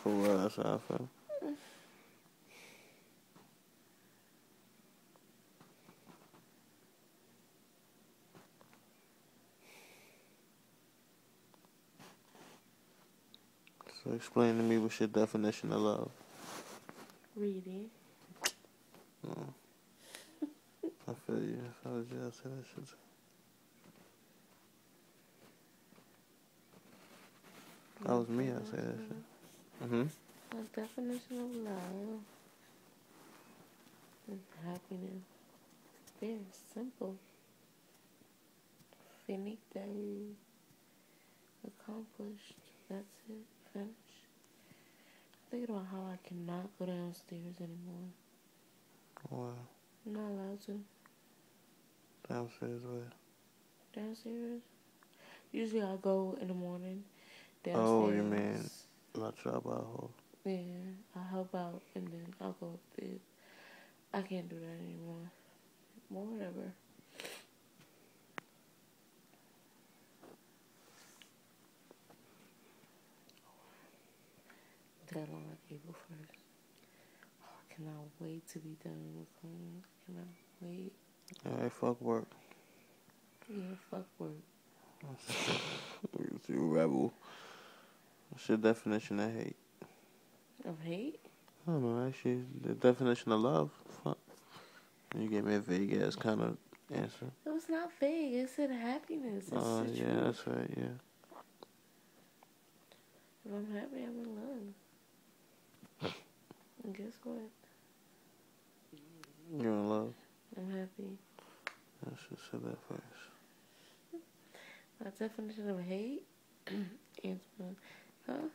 For real, that's how I feel. So explain to me what's your definition of love. Reading. I feel you. If I was you, I'd say that shit too. If that was me, I'd say that shit. The definition of love is happiness. Very simple. Finite. Accomplished. That's it. Finished. Thinking about how I cannot go downstairs anymore. Wow. I'm not allowed to. Downstairs where? Downstairs? Usually I go in the morning. Downstairs. Oh, you mean La Trabajo? Yeah, I help out and then I'll go upstairs. I can't do that anymore. Well, whatever. Deadline April 1st. Oh, I cannot wait to be done with cleaning. Cannot wait. Alright, fuck work. Yeah, fuck work. You rebel. What's your definition of hate? Of hate? I don't know, actually, the definition of love. Fuck. You gave me a vague ass kind of answer. It was not vague. It said happiness. It's the Yeah, truth. that's right, yeah. If I'm happy, I'm in love. And guess what? You're in love. I'm happy. I should have said that first. My definition of hate? Huh?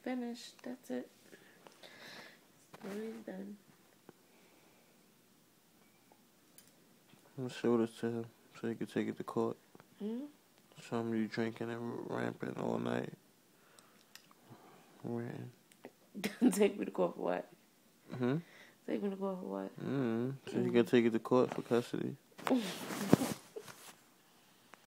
Finished. That's it. Story's done. I'm show this to him so he can take it to court. Show him you drinking and ramping all night. Ranting. Take me to court for what? Take me to court for what? So you can take it to court for custody.